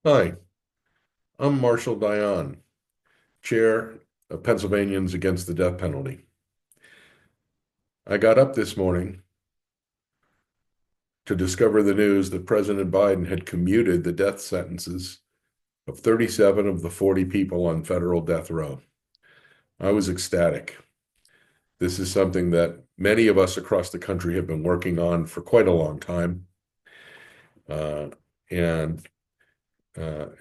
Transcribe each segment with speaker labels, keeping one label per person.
Speaker 1: Hi, I'm Marshall Dayan, Chair of Pennsylvanians Against the Death Penalty. I got up this morning to discover the news that President Biden had commuted the death sentences of 37 of the 40 people on federal death row. I was ecstatic. This is something that many of us across the country have been working on for quite a long time. Uh, and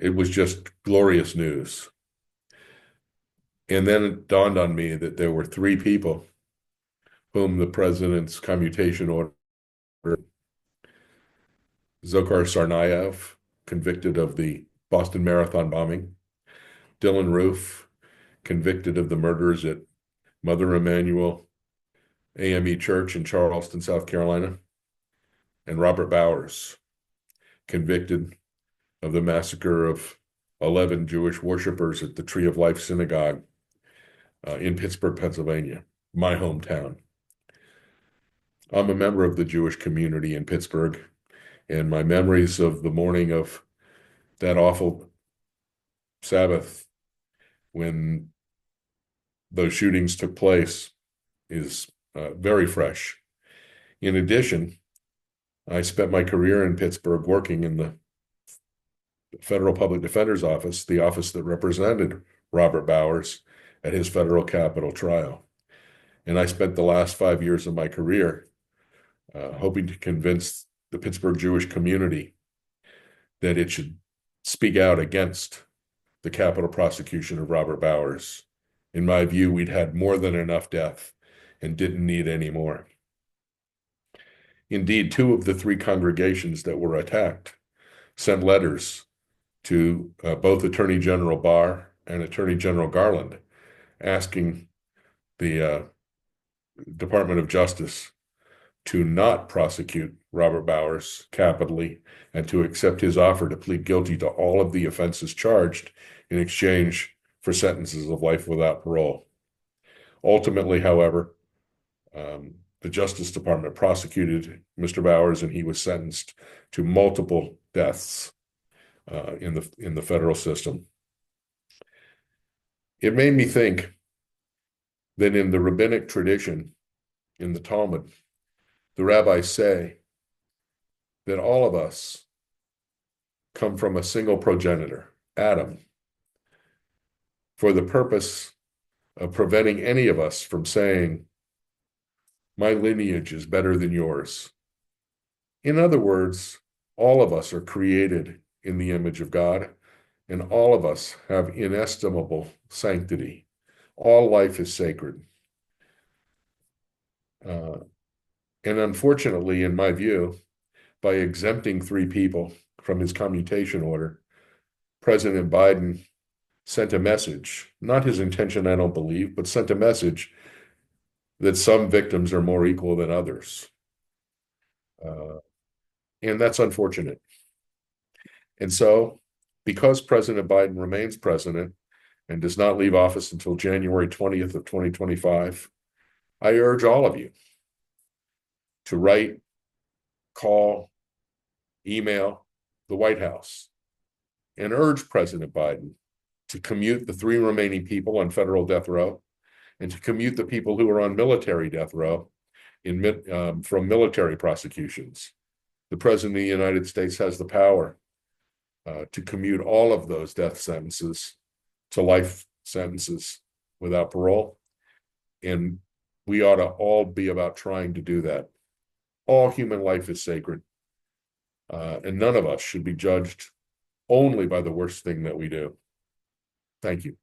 Speaker 1: it was just glorious news. And then it dawned on me that there were three people whom the president's commutation order, Dzhokhar Tsarnaev, convicted of the Boston Marathon bombing, Dylan Roof, convicted of the murders at Mother Emanuel AME Church in Charleston, South Carolina, and Robert Bowers, convicted of the massacre of 11 Jewish worshipers at the Tree of Life Synagogue in Pittsburgh, Pennsylvania, my hometown. I'm a member of the Jewish community in Pittsburgh, and my memories of the morning of that awful Sabbath when those shootings took place is very fresh. In addition, I spent my career in Pittsburgh working in the Federal Public Defender's Office, the office that represented Robert Bowers at his federal capital trial. And I spent the last 5 years of my career hoping to convince the Pittsburgh Jewish community that it should speak out against the capital prosecution of Robert Bowers. In my view, we'd had more than enough death and didn't need any more. Indeed, two of the three congregations that were attacked sent letters to both Attorney General Barr and Attorney General Garland asking the Department of Justice to not prosecute Robert Bowers capitally and to accept his offer to plead guilty to all of the offenses charged in exchange for sentences of life without parole. Ultimately, however, the Justice Department prosecuted Mr. Bowers, and he was sentenced to multiple deaths in the federal system. It made me think that in the rabbinic tradition, in the Talmud, the rabbis say that all of us come from a single progenitor, Adam, for the purpose of preventing any of us from saying, my lineage is better than yours. In other words, all of us are created in the image of God, and all of us have inestimable sanctity. All life is sacred. And unfortunately, in my view, by exempting three people from his commutation order, President Biden sent a message, not his intention, I don't believe, but sent a message that some victims are more equal than others. And that's unfortunate. And so, because President Biden remains president and does not leave office until January 20th of 2025, I urge all of you to write, call, email the White House and urge President Biden to commute the three remaining people on federal death row and to commute the people who are on military death row from military prosecutions. The President of the United States has the power to commute all of those death sentences to life sentences without parole. And we ought to all be about trying to do that. All human life is sacred. And none of us should be judged only by the worst thing that we do. Thank you.